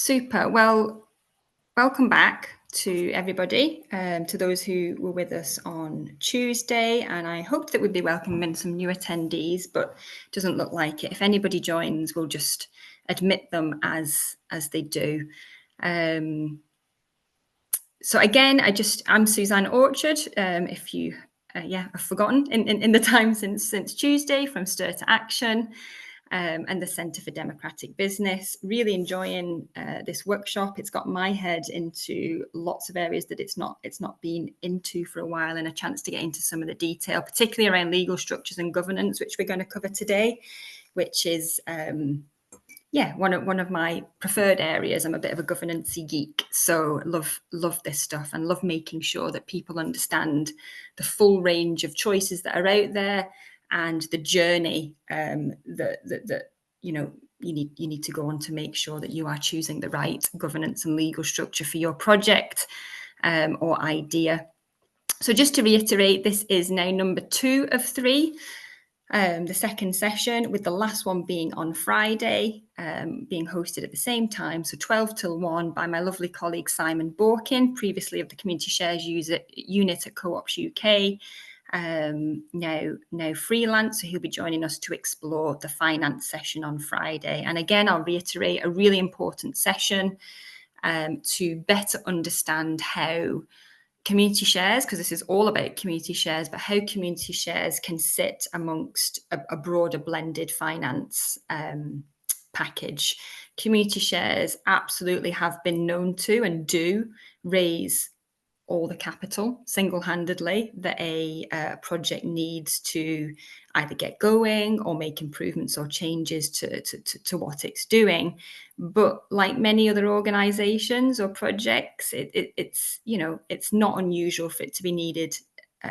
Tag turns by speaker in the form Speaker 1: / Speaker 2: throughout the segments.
Speaker 1: Super. Well, welcome back to everybody, to those who were with us on Tuesday. And I hoped that we'd be welcoming some new attendees, but it doesn't look like it. If anybody joins, we'll just admit them as they do. So again, I'm Suzanne Orchard. If you have forgotten in the time since Tuesday, from Stir to Action. And the Centre for Democratic Business. Really enjoying this workshop. It's got my head into lots of areas that it's not been into for a while, and a chance to get into some of the detail, particularly around legal structures and governance, which we're going to cover today, which is one of my preferred areas. I'm a bit of a governance-y geek, so love this stuff and love making sure that people understand the full range of choices that are out there, and the journey that you need to go on to make sure that you are choosing the right governance and legal structure for your project or idea. So just to reiterate, this is now number 2 of 3, the second session, with the last one being on Friday, being hosted at the same time, so 12 till 1, by my lovely colleague Simon Borkin, previously of the Community Shares Unit at Co-ops UK. Now freelance, so he'll be joining us to explore the finance session on Friday. And again, I'll reiterate, a really important session to better understand how community shares, because this is all about community shares, but how community shares can sit amongst a broader blended finance package. Community shares absolutely have been known to and do raise all the capital single-handedly that a project needs to either get going or make improvements or changes to what it's doing. But like many other organizations or projects, it's not unusual for it to be needed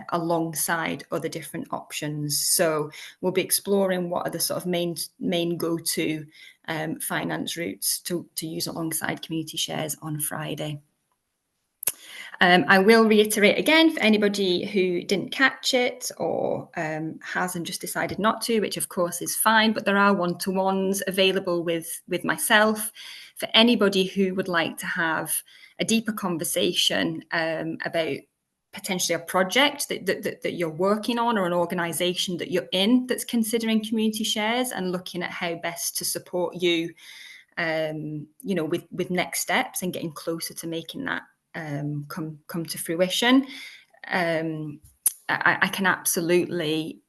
Speaker 1: alongside other different options. So we'll be exploring what are the sort of main go-to finance routes to use alongside community shares on Friday. I will reiterate again, for anybody who didn't catch it or has and just decided not to, which of course is fine, but there are one-to-ones available with myself for anybody who would like to have a deeper conversation about potentially a project that you're working on, or an organisation that you're in that's considering community shares and looking at how best to support you, with next steps and getting closer to making that come to fruition. I can absolutely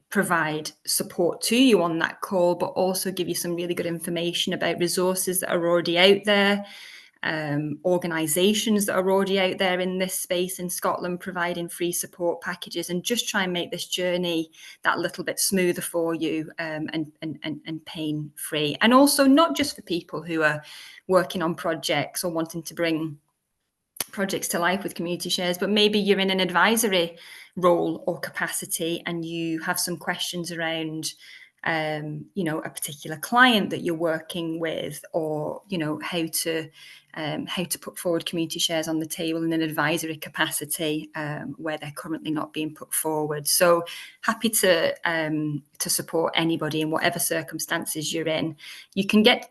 Speaker 1: provide support to you on that call, but also give you some really good information about resources that are already out there, organisations that are already out there in this space in Scotland providing free support packages, and just try and make this journey that little bit smoother for you, and pain free. And also not just for people who are working on projects or wanting to bring projects to life with community shares, but maybe you're in an advisory role or capacity and you have some questions around a particular client that you're working with, or how to put forward community shares on the table in an advisory capacity where they're currently not being put forward. So happy to support anybody in whatever circumstances you're in. You can get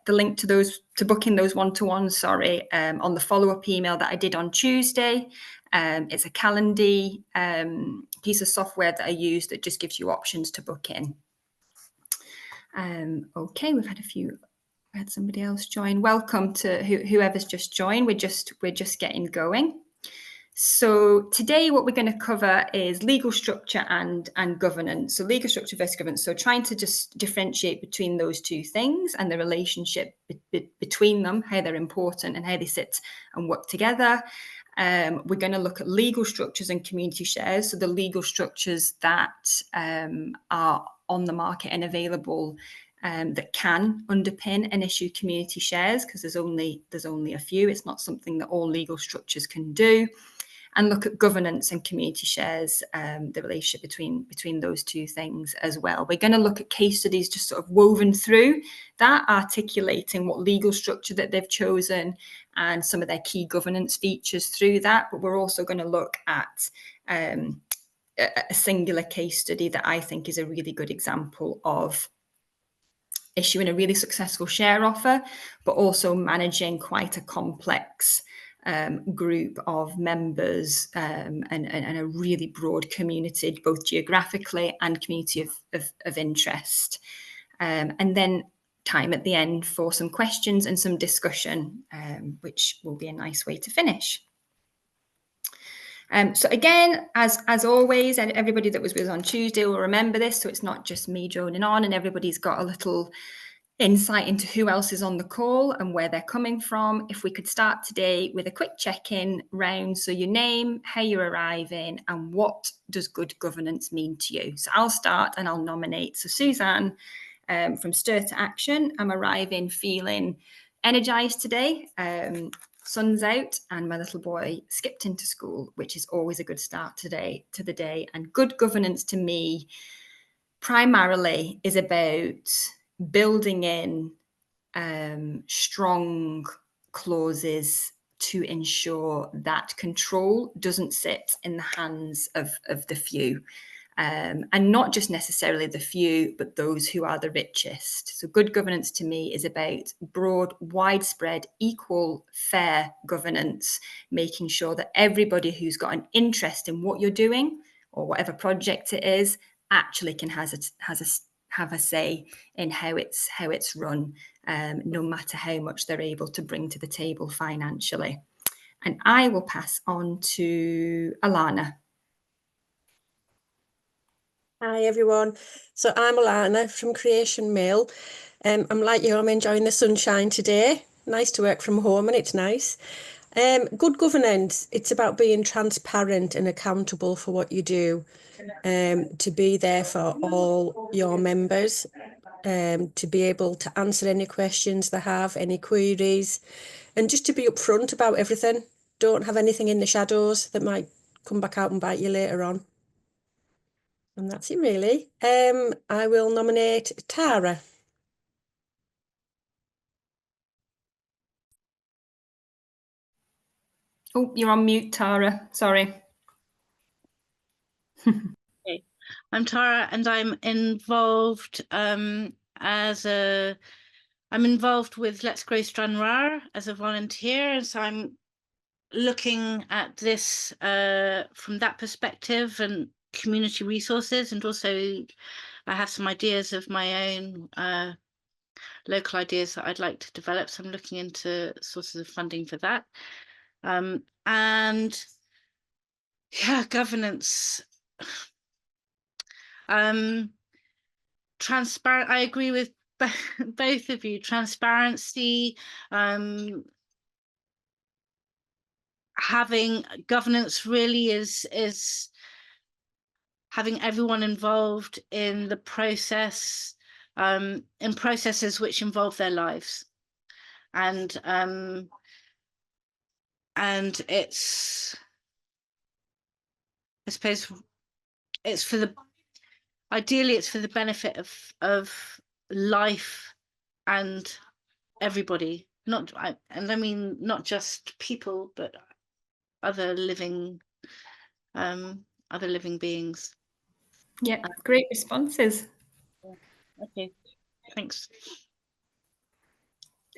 Speaker 1: the link to booking those one-to-ones, on the follow-up email that I did on Tuesday. It's a Calendly piece of software that I use that just gives you options to book in. Okay, we've had somebody else join. Welcome to whoever's just joined. We're just getting going. So today what we're going to cover is legal structure and governance. So legal structure versus governance. So trying to just differentiate between those two things and the relationship between them, how they're important and how they sit and work together. We're going to look at legal structures and community shares. So the legal structures that are on the market and available that can underpin and issue community shares, because there's only a few. It's not something that all legal structures can do. And look at governance and community shares, the relationship between those two things as well. We're going to look at case studies just sort of woven through that, articulating what legal structure that they've chosen and some of their key governance features through that. But we're also going to look at a singular case study that I think is a really good example of issuing a really successful share offer, but also managing quite a complex group of members and a really broad community, both geographically and community of interest. And then time at the end for some questions and some discussion, which will be a nice way to finish. So again, as always, and everybody that was with us on Tuesday will remember this, so it's not just me droning on, and everybody's got a little insight into who else is on the call and where they're coming from. If we could start today with a quick check-in round, so your name, how you're arriving, and what does good governance mean to you. So I'll start and I'll nominate. So Suzanne, from Stir to Action, I'm arriving feeling energized today. Sun's out and my little boy skipped into school, which is always a good start to the day. And good governance to me primarily is about building in strong clauses to ensure that control doesn't sit in the hands of the few. And not just necessarily the few, but those who are the richest. So good governance to me is about broad, widespread, equal, fair governance, making sure that everybody who's got an interest in what you're doing or whatever project it is actually can have a say in how it's run, no matter how much they're able to bring to the table financially. And I will pass on to Alana.
Speaker 2: Hi everyone, so I'm Alana from Creation Mill. I'm like you, I'm enjoying the sunshine today. Nice to work from home and it's nice. Good governance, it's about being transparent and accountable for what you do, to be there for all your members, to be able to answer any questions they have, any queries, and just to be upfront about everything. Don't have anything in the shadows that might come back out and bite you later on. And that's it really. I will nominate Tara.
Speaker 1: Oh, you're on mute, Tara. Sorry.
Speaker 3: Okay. I'm Tara, and I'm involved I'm involved with Let's Grow Stranraer as a volunteer, and so I'm looking at this from that perspective and community resources, and also I have some ideas of my own local ideas that I'd like to develop, so I'm looking into sources of funding for that. And yeah, governance. Transparent, I agree with both of you. Transparency, having governance really is having everyone involved in the process, in processes which involve their lives, and it's, I suppose it's for the, ideally it's for the benefit of life and everybody, and I mean not just people, but other living beings.
Speaker 1: Yeah, great responses.
Speaker 3: Okay, thanks.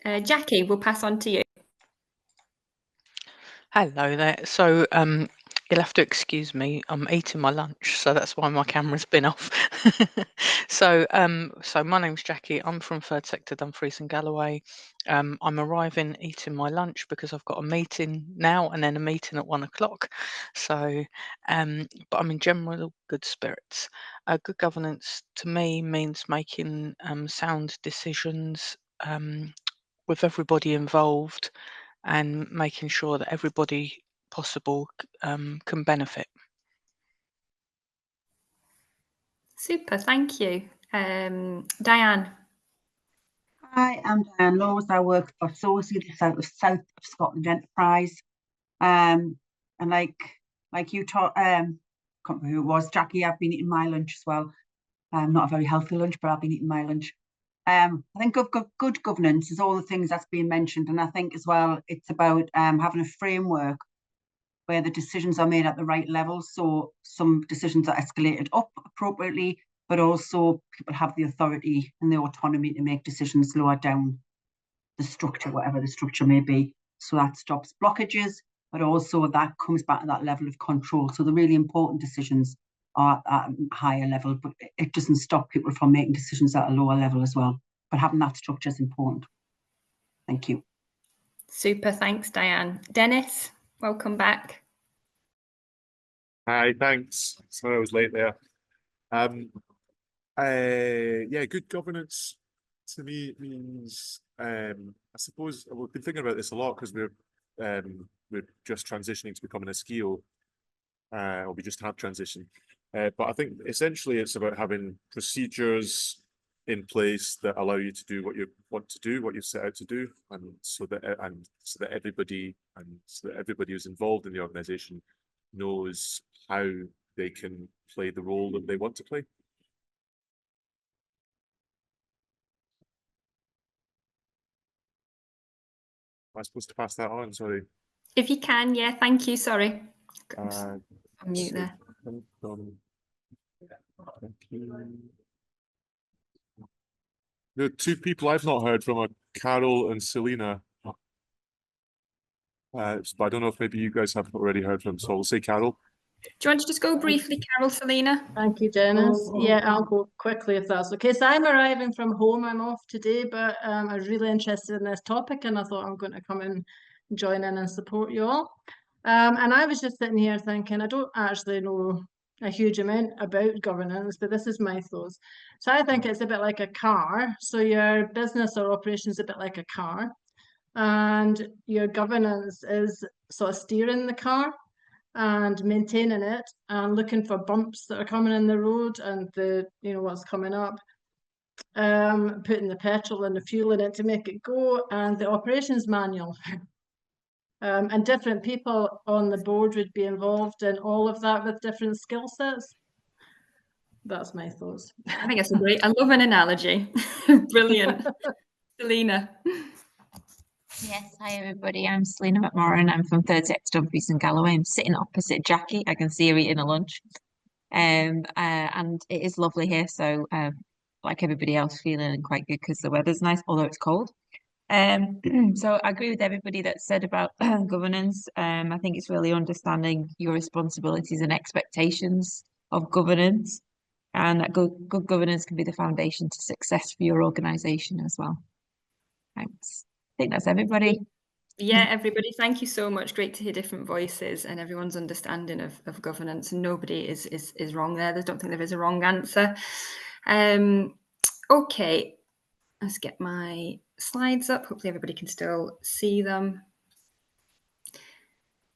Speaker 1: Jackie, we'll pass on to you.
Speaker 4: Hello there. So you'll have to excuse me. I'm eating my lunch, so that's why my camera's been off. So my name's Jackie. I'm from Third Sector, Dumfries and Galloway. I'm arriving eating my lunch because I've got a meeting now and then a meeting at 1 o'clock. So, but I'm in general good spirits. Good governance to me means making sound decisions with everybody involved, and making sure that everybody possible can benefit.
Speaker 1: Super, thank you. Diane.
Speaker 5: Hi, I'm Diane Laws. I work for Sourcey, the South of Scotland Enterprise. And like you taught, can't remember who it was, Jackie, I've been eating my lunch as well. Not a very healthy lunch, but I've been eating my lunch. I think good governance is all the things that's been mentioned, and I think as well it's about having a framework where the decisions are made at the right level. So some decisions are escalated up appropriately, but also people have the authority and the autonomy to make decisions lower down the structure, whatever the structure may be. So that stops blockages, but also that comes back to that level of control. So the really important decisions are at a higher level, but it doesn't stop people from making decisions at a lower level as well. But having that structure is important. Thank you.
Speaker 1: Super, thanks, Diane. Dennis, welcome back.
Speaker 6: Hi, thanks. Sorry I was late there. Yeah, good governance to me means, I suppose we've been thinking about this a lot because we're just transitioning to becoming a SKIO, or we just have transitioned. But I think essentially it's about having procedures in place that allow you to do what you want to do, what you've set out to do, and so that everybody who's involved in the organisation knows how they can play the role that they want to play. Am I supposed to pass that on? Sorry.
Speaker 1: If you can, yeah, thank you. Sorry. On mute there.
Speaker 6: There are two people I've not heard from are Carol and Selena. But I don't know if maybe you guys have already heard from them, so I'll say Carol.
Speaker 1: Do you want to just go briefly, Carol, Selena?
Speaker 2: Thank you, Dennis. Yeah, I'll go quickly if that's okay. So I'm arriving from home. I'm off today, but I was really interested in this topic and I thought I'm going to come and join in and support you all. And I was just sitting here thinking, I don't actually know a huge amount about governance, but this is my thoughts. So I think it's a bit like a car. So your business or operation is a bit like a car, and your governance is sort of steering the car and maintaining it and looking for bumps that are coming in the road and what's coming up, putting the petrol and the fuel in it to make it go, and the operations manual. And different people on the board would be involved in all of that with different skill sets. That's my thoughts.
Speaker 1: I think it's a great, I love an analogy. Brilliant. Selena.
Speaker 7: Yes, hi everybody. I'm Selena McMorran. I'm from Third Sector Dumfries and Galloway. I'm sitting opposite Jackie. I can see her eating a lunch. And it is lovely here. So like everybody else, feeling quite good because the weather's nice, although it's cold. So I agree with everybody that said about governance. I think it's really understanding your responsibilities and expectations of governance, and that good governance can be the foundation to success for your organisation as well. Thanks. I think that's everybody.
Speaker 1: Yeah, everybody, thank you so much. Great to hear different voices and everyone's understanding of governance. And nobody is wrong there. I don't think there is a wrong answer. Okay, let's get my slides up. Hopefully everybody can still see them.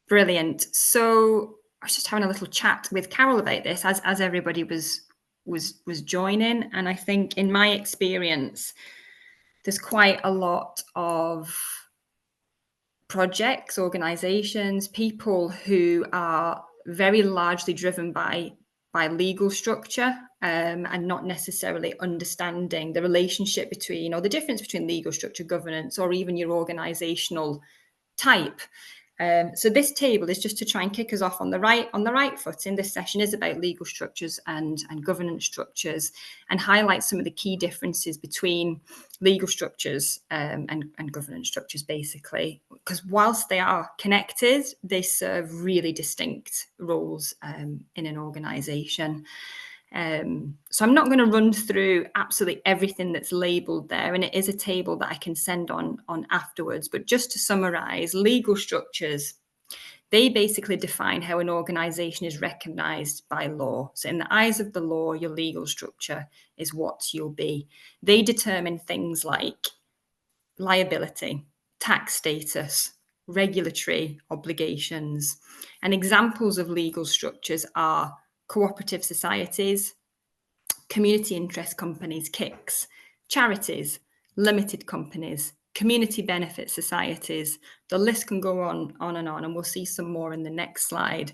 Speaker 1: Brilliant. So I was just having a little chat with Carol about this as everybody was joining. And I think in my experience, there's quite a lot of projects, organizations, people who are very largely driven by legal structure, and not necessarily understanding the relationship between, or the difference between legal structure, governance, or even your organizational type. So this table is just to try and kick us off on the right foot in this session is about legal structures and governance structures, and highlight some of the key differences between legal structures and governance structures, basically, because whilst they are connected, they serve really distinct roles in an organization. So I'm not going to run through absolutely everything that's labelled there, and it is a table that I can send on afterwards. But just to summarise, legal structures, they basically define how an organisation is recognised by law. So in the eyes of the law, your legal structure is what you'll be. They determine things like liability, tax status, regulatory obligations, and examples of legal structures are cooperative societies, community interest companies, KICs, charities, limited companies, community benefit societies. The list can go on, and we'll see some more in the next slide.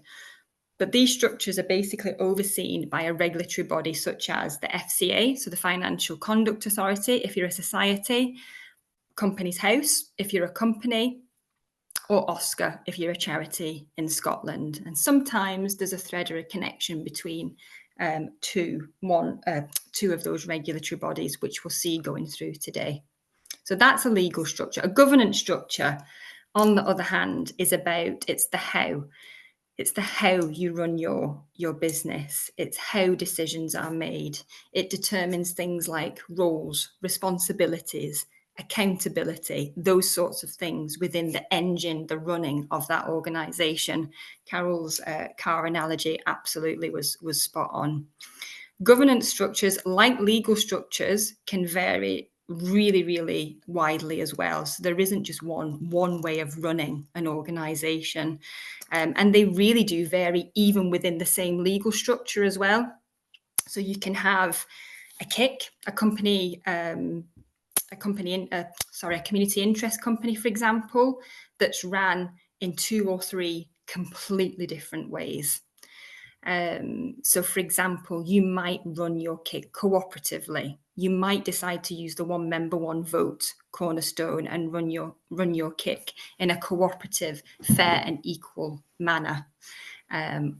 Speaker 1: But these structures are basically overseen by a regulatory body such as the FCA, so the Financial Conduct Authority, if you're a society, Companies House, if you're a company, or Oscar, if you're a charity in Scotland. And sometimes there's a thread or a connection between two of those regulatory bodies, which we'll see going through today. So that's a legal structure. A governance structure, on the other hand, is about, it's the how. It's the how you run your business. It's how decisions are made. It determines things like roles, responsibilities, accountability, those sorts of things within the engine, the running of that organisation. Carol's car analogy absolutely was spot on. Governance structures, like legal structures, can vary really, really widely as well. So there isn't just one way of running an organisation. And they really do vary even within the same legal structure as well. So you can have a KIC, a community interest company, for example, that's ran in 2 or 3 completely different ways. So, for example, you might run your KIC cooperatively. You might decide to use the one member, one vote cornerstone and run your KIC in a cooperative, fair and equal manner.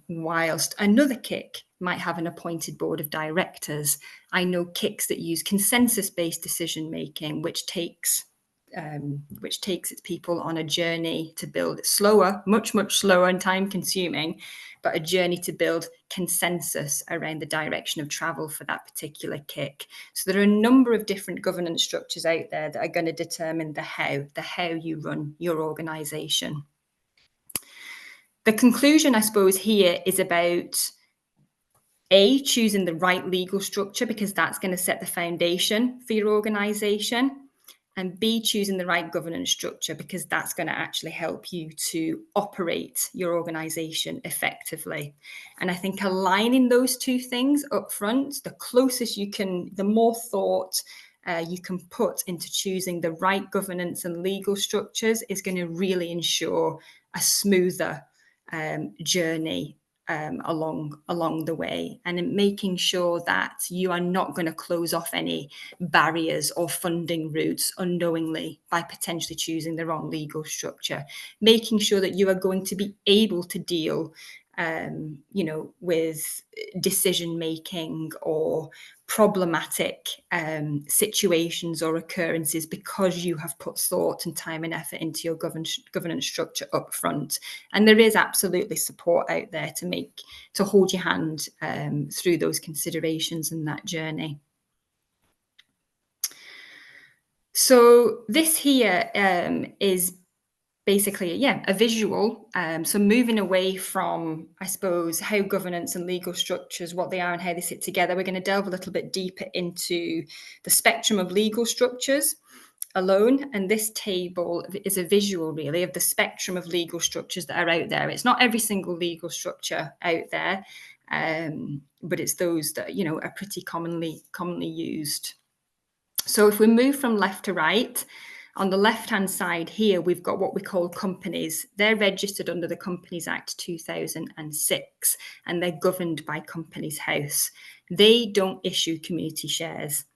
Speaker 1: Whilst another KIC might have an appointed board of directors. I know KICs that use consensus-based decision making, which takes its people on a journey to build slower, much slower and time consuming, but a journey to build consensus around the direction of travel for that particular KIC. So there are a number of different governance structures out there that are going to determine the how you run your organisation. The conclusion, I suppose, here is about A, choosing the right legal structure, because that's going to set the foundation for your organisation, and B, choosing the right governance structure, because that's going to actually help you to operate your organisation effectively. And I think aligning those two things up front, the closest you can, the more thought you can put into choosing the right governance and legal structures is going to really ensure a smoother journey along the way, and in making sure that you are not going to close off any barriers or funding routes unknowingly by potentially choosing the wrong legal structure, making sure that you are going to be able to deal with decision making or problematic situations or occurrences because you have put thought and time and effort into your governance structure up front. And there is absolutely support out there to hold your hand through those considerations and that journey. So this here is basically, a visual. So moving away from, I suppose, how governance and legal structures, what they are and how they sit together, we're going to delve a little bit deeper into the spectrum of legal structures alone. And this table is a visual, really, of the spectrum of legal structures that are out there. It's not every single legal structure out there, but it's those that, are pretty commonly used. So if we move from left to right, on the left-hand side here, we've got what we call companies. They're registered under the Companies Act 2006, and they're governed by Companies House. They don't issue community shares.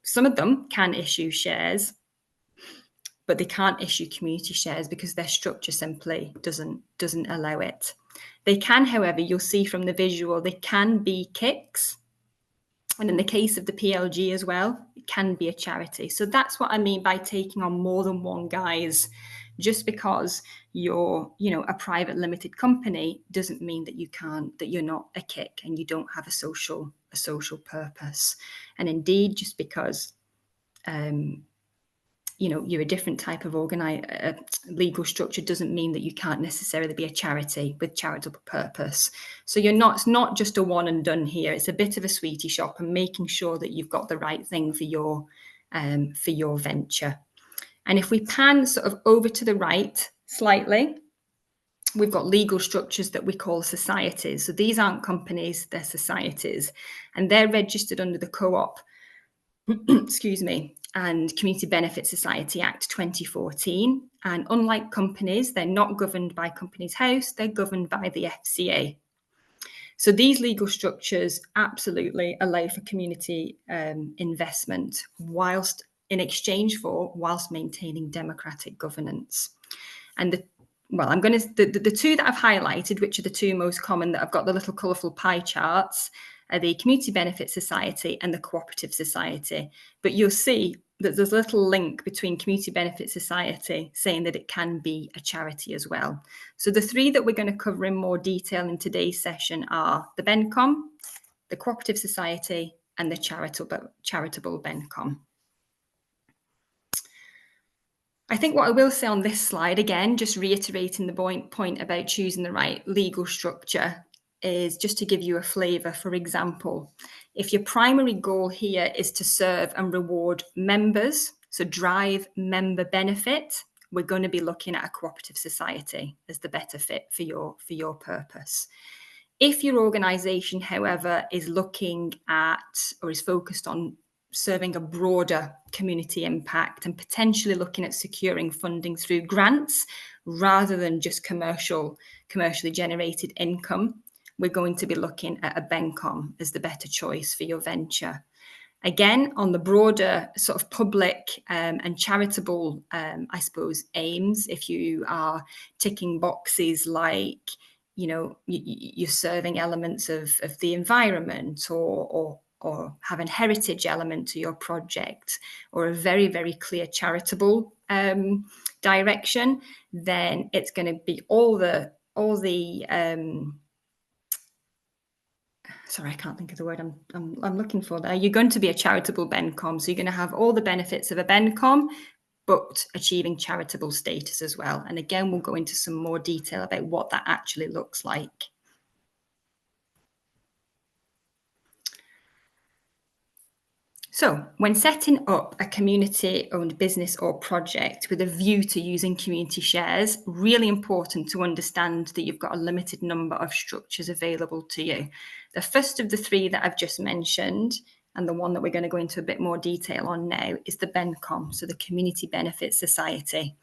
Speaker 1: Some of them can issue shares, but they can't issue community shares because their structure simply doesn't allow it. They can, however, you'll see from the visual, they can be KICs. And in the case of the PLG as well, it can be a charity. So that's what I mean by taking on more than one guise. Just because you're, a private limited company doesn't mean that you're not a KIC and you don't have a social purpose. And indeed, just because you're a different type of legal structure doesn't mean that you can't necessarily be a charity with charitable purpose. So it's not just a one and done here. It's a bit of a sweetie shop and making sure that you've got the right thing for your venture. And if we pan sort of over to the right slightly, we've got legal structures that we call societies. So these aren't companies, they're societies, and they're registered under the Co-op and Community Benefit Society Act 2014. And unlike companies, they're not governed by Companies House, they're governed by the FCA. So these legal structures absolutely allow for community investment whilst maintaining democratic governance. And the two that I've highlighted, which are the two most common that I've got the little colourful pie charts, are the Community Benefit Society and the Cooperative Society. But you'll see that there's a little link between Community Benefit Society saying that it can be a charity as well. So the three that we're going to cover in more detail in today's session are the BenCom, the Cooperative Society, and the Charitable BenCom. I think what I will say on this slide, again, just reiterating the point about choosing the right legal structure, is just to give you a flavour. For example, if your primary goal here is to serve and reward members, so drive member benefit, we're going to be looking at a cooperative society as the better fit for your purpose. If your organisation, however, is looking at or is focused on serving a broader community impact and potentially looking at securing funding through grants rather than just commercially generated income, we're going to be looking at a BenCom as the better choice for your venture. Again, on the broader sort of public and charitable, I suppose, aims, if you are ticking boxes like, you know, you're serving elements of the environment or having heritage element to your project, or a very, very clear charitable direction, then it's going to be all the sorry, I can't think of the word I'm looking for there. You're going to be a charitable BenCom, so you're going to have all the benefits of a BenCom, but achieving charitable status as well. And again, we'll go into some more detail about what that actually looks like. So when setting up a community-owned business or project with a view to using community shares, really important to understand that you've got a limited number of structures available to you. The first of the three that I've just mentioned, and the one that we're going to go into a bit more detail on now, is the BenCom, so the Community Benefit Society.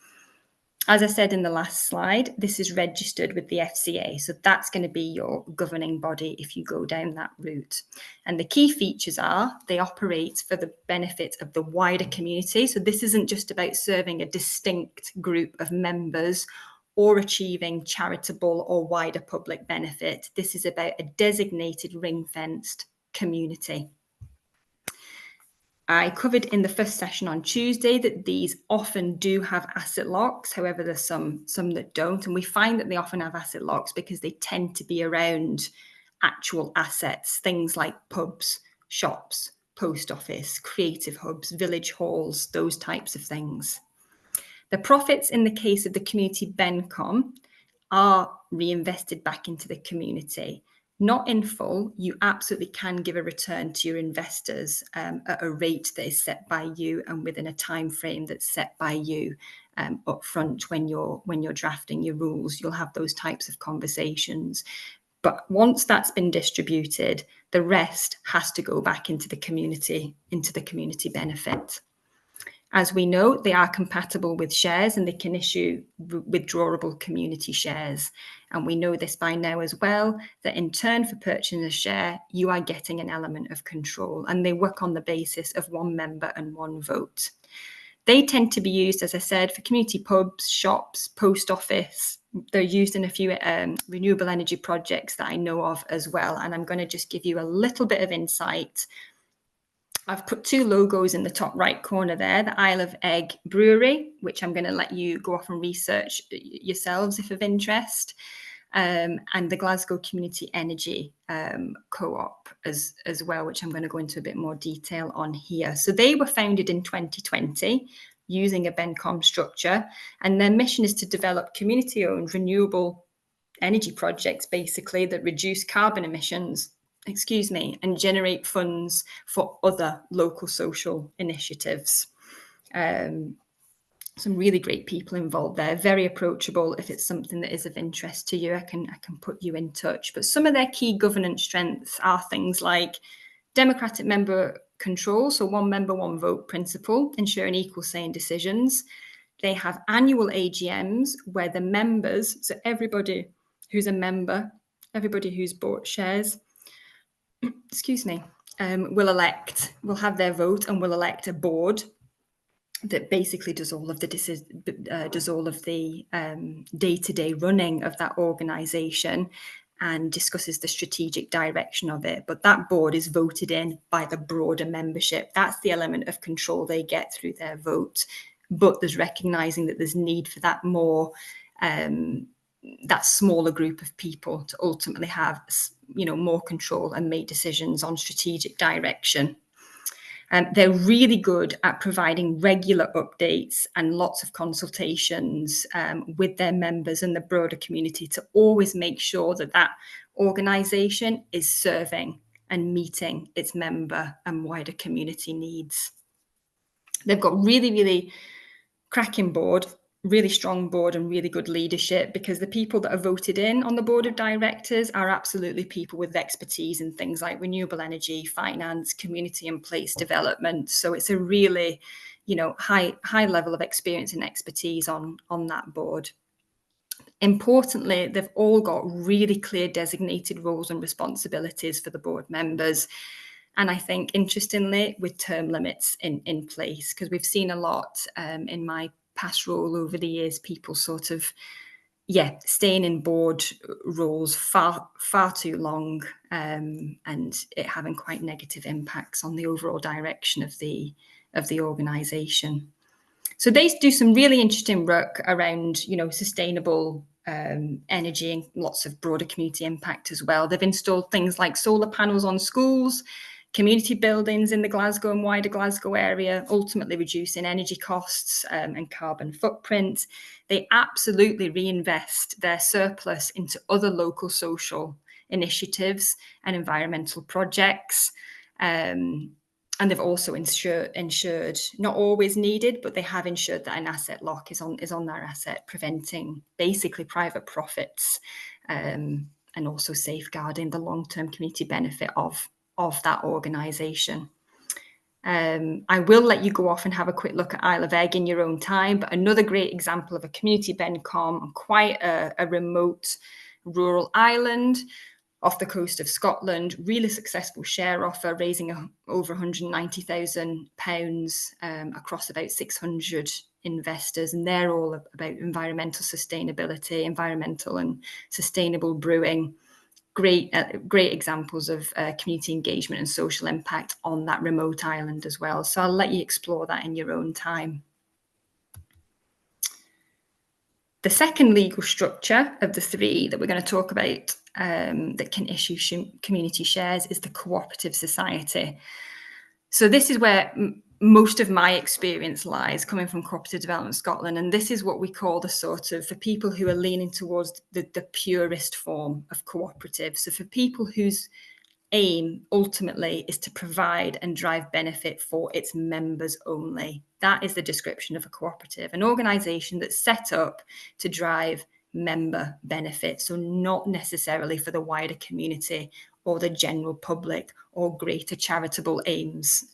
Speaker 1: As I said in the last slide, this is registered with the FCA, so that's going to be your governing body if you go down that route. And the key features are they operate for the benefit of the wider community. So this isn't just about serving a distinct group of members or achieving charitable or wider public benefit. This is about a designated ring-fenced community. I covered in the first session on Tuesday that these often do have asset locks. However, there's some that don't. And we find that they often have asset locks because they tend to be around actual assets, things like pubs, shops, post office, creative hubs, village halls, those types of things. The profits in the case of the Community BenCom are reinvested back into the community. Not in full, you absolutely can give a return to your investors at a rate that is set by you and within a time frame that's set by you up front when you're drafting your rules. You'll have those types of conversations. But once that's been distributed, the rest has to go back into the community benefit. As we know, they are compatible with shares and they can issue withdrawable community shares. And we know this by now as well, that in turn for purchasing a share, you are getting an element of control, and they work on the basis of one member and one vote. They tend to be used, as I said, for community pubs, shops, post office. They're used in a few renewable energy projects that I know of as well. And I'm going to just give you a little bit of insight. I've put two logos in the top right corner there, the Isle of Egg Brewery, which I'm going to let you go off and research yourselves if of interest, and the Glasgow Community Energy Co-op as well, which I'm going to go into a bit more detail on here. So they were founded in 2020 using a BenCom structure, and their mission is to develop community-owned renewable energy projects, basically, that reduce carbon emissions and generate funds for other local social initiatives. Some really great people involved there, very approachable. If it's something that is of interest to you, I can put you in touch. But some of their key governance strengths are things like democratic member control, so one member, one vote principle, ensuring equal say in decisions. They have annual AGMs where the members, so everybody who's a member, everybody who's bought shares, will have their vote and will elect a board that basically does all of the day-to-day running of that organisation. and discusses the strategic direction of it. But that board is voted in by the broader membership. That's the element of control they get through their vote. But there's recognising that there's need for that more, that smaller group of people to ultimately have, more control and make decisions on strategic direction. They're really good at providing regular updates and lots of consultations with their members and the broader community to always make sure that that organisation is serving and meeting its member and wider community needs. They've got really, really cracking board, really strong board and really good leadership, because the people that are voted in on the board of directors are absolutely people with expertise in things like renewable energy, finance, community and place development. So it's a really, high level of experience and expertise on that board. Importantly, they've all got really clear designated roles and responsibilities for the board members. And I think, interestingly, with term limits in place, because we've seen a lot in my past role over the years, people sort of, staying in board roles far too long, and it having quite negative impacts on the overall direction of the organisation. So they do some really interesting work around, sustainable energy and lots of broader community impact as well. They've installed things like solar panels on schools, community buildings in the Glasgow and wider Glasgow area, ultimately reducing energy costs and carbon footprint. They absolutely reinvest their surplus into other local social initiatives and environmental projects. And they've also ensured, not always needed, but they have ensured that an asset lock is on their asset, preventing basically private profits, and also safeguarding the long-term community benefit of that organisation. I will let you go off and have a quick look at Isle of Egg in your own time, but another great example of a community BenCom on quite a remote rural island off the coast of Scotland, really successful share offer, raising over £190,000 across about 600 investors, and they're all about environmental sustainability, environmental and sustainable brewing. Great examples of community engagement and social impact on that remote island as well. So I'll let you explore that in your own time. The second legal structure of the three that we're going to talk about that can issue community shares is the cooperative society. So this is where most of my experience lies, coming from Cooperative Development Scotland, and this is what we call the sort of, for people who are leaning towards the purest form of cooperative. So for people whose aim ultimately is to provide and drive benefit for its members only. That is the description of a cooperative, an organisation that's set up to drive member benefit, so not necessarily for the wider community or the general public or greater charitable aims,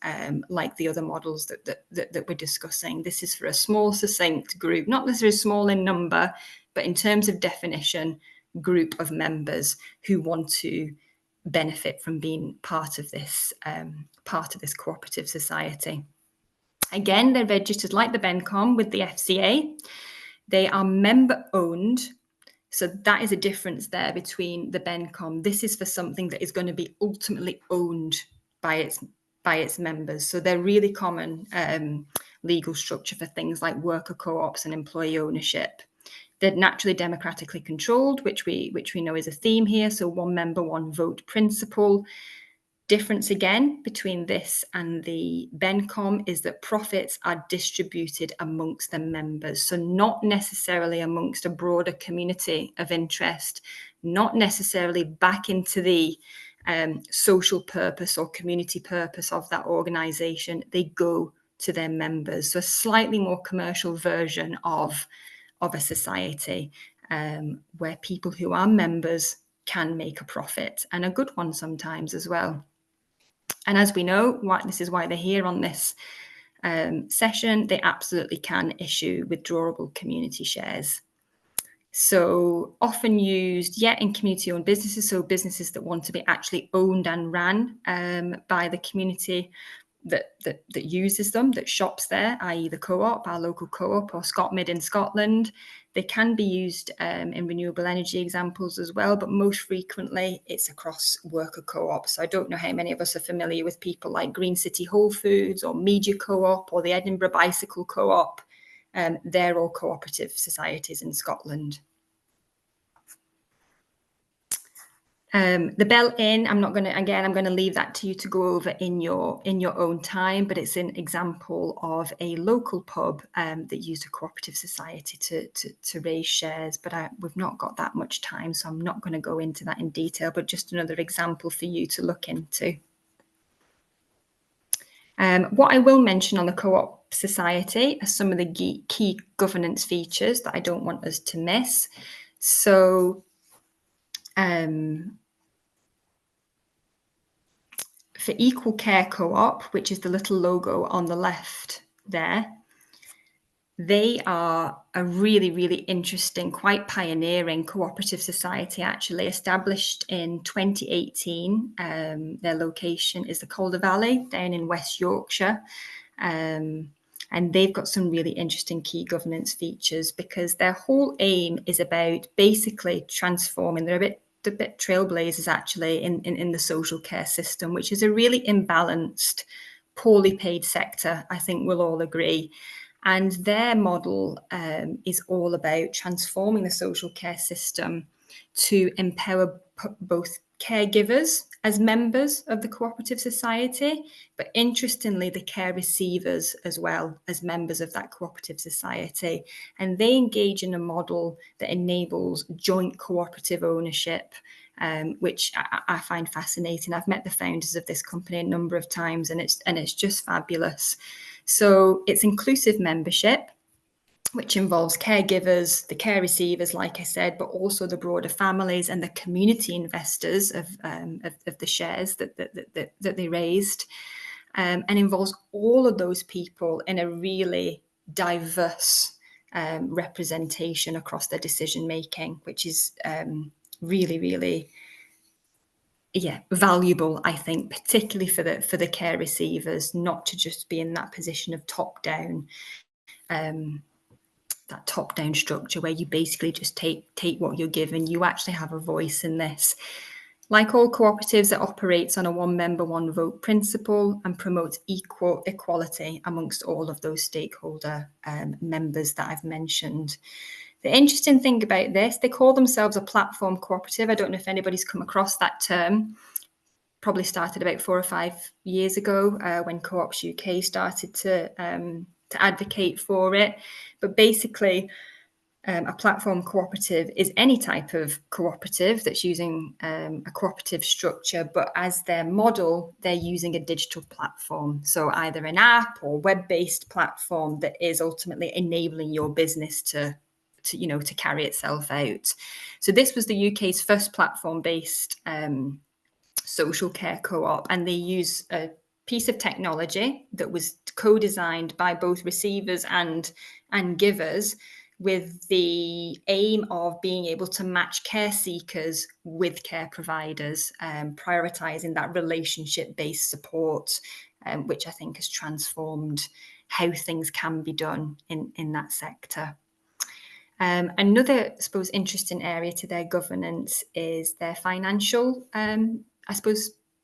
Speaker 1: like the other models that we're discussing. This is for a small, succinct group, not necessarily small in number, but in terms of definition, group of members who want to benefit from being part of this cooperative society. Again, they're registered like the BenCom with the FCA. They are member owned. So that is a difference there between the BenCom. This is for something that is going to be ultimately owned by its members. So they're really common legal structure for things like worker co-ops and employee ownership. They're naturally democratically controlled, which we know is a theme here. So one member, one vote principle. Difference again between this and the BenCom is that profits are distributed amongst the members. So not necessarily amongst a broader community of interest, not necessarily back into the social purpose or community purpose of that organisation. They go to their members. So a slightly more commercial version of a society where people who are members can make a profit, and a good one sometimes as well. And as we know, this is why they're here on this session, they absolutely can issue withdrawable community shares. So often used, in community-owned businesses, so businesses that want to be actually owned and ran by the community, that uses them, that shops there, i.e. the co-op, our local co-op, or ScotMid in Scotland. They can be used in renewable energy examples as well, but most frequently it's across worker co-ops. So I don't know how many of us are familiar with people like Green City Whole Foods or Media Co-op or the Edinburgh Bicycle Co-op. They're all cooperative societies in Scotland. The Bell Inn, I'm going to leave that to you to go over in your own time, but it's an example of a local pub that used a cooperative society to raise shares, but we've not got that much time, so I'm not going to go into that in detail, but just another example for you to look into. What I will mention on the Co-op Society are some of the key governance features that I don't want us to miss. So, for Equal Care Co-op, which is the little logo on the left there, they are a really, really interesting, quite pioneering cooperative society, actually established in 2018. Their location is the Calder Valley down in West Yorkshire. And they've got some really interesting key governance features because their whole aim is about basically transforming. They're a bit trailblazers actually in the social care system, which is a really imbalanced, poorly paid sector, I think we'll all agree. And their model is all about transforming the social care system to empower both caregivers as members of the cooperative society, but interestingly, the care receivers as well as members of that cooperative society. And they engage in a model that enables joint cooperative ownership, which I find fascinating. I've met the founders of this company a number of times, and it's just fabulous. So it's inclusive membership, which involves caregivers, the care receivers, like I said, but also the broader families and the community investors of the shares that they raised, and involves all of those people in a really diverse representation across their decision making, which is really, really valuable, I think, particularly for the care receivers, not to just be in that position of top-down. That top-down structure where you basically just take what you're given. You actually have a voice in this. Like all cooperatives, it operates on a one member, one vote principle and promotes equality amongst all of those stakeholder members that I've mentioned. The interesting thing about this, they call themselves a platform cooperative. I don't know if anybody's come across that term. Probably started about 4 or 5 years ago when Co-ops UK started to advocate for it. But basically, a platform cooperative is any type of cooperative that's using a cooperative structure, but as their model, they're using a digital platform. So either an app or web-based platform that is ultimately enabling your business to carry itself out. So this was the UK's first platform-based social care co-op, and they use a piece of technology that was co-designed by both receivers and givers with the aim of being able to match care seekers with care providers, prioritizing that relationship-based support, which I think has transformed how things can be done in that sector. Another, I suppose, interesting area to their governance is their financial,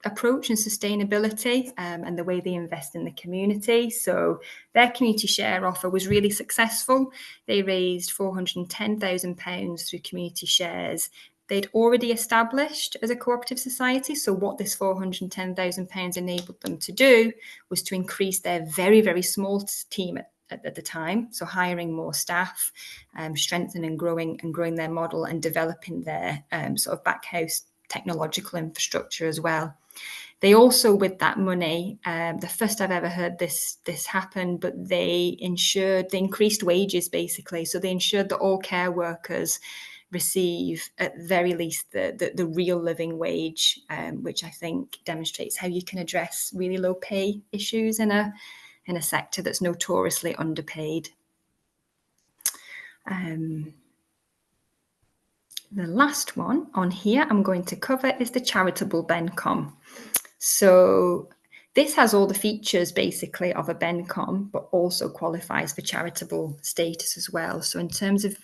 Speaker 1: approach and sustainability, and the way they invest in the community. So their community share offer was really successful. They raised £410,000 through community shares. They'd already established as a cooperative society. So what this £410,000 enabled them to do was to increase their very, very small team at the time. So hiring more staff, strengthening and growing their model and developing their sort of backhouse technological infrastructure as well. They also, with that money, the first I've ever heard this happen, but they increased wages basically. So they ensured that all care workers receive at very least the real living wage, which I think demonstrates how you can address really low pay issues in a sector that's notoriously underpaid. The last one on here I'm going to cover is the Charitable BenCom. So This has all the features basically of a BenCom, but also qualifies for charitable status as well. So in terms of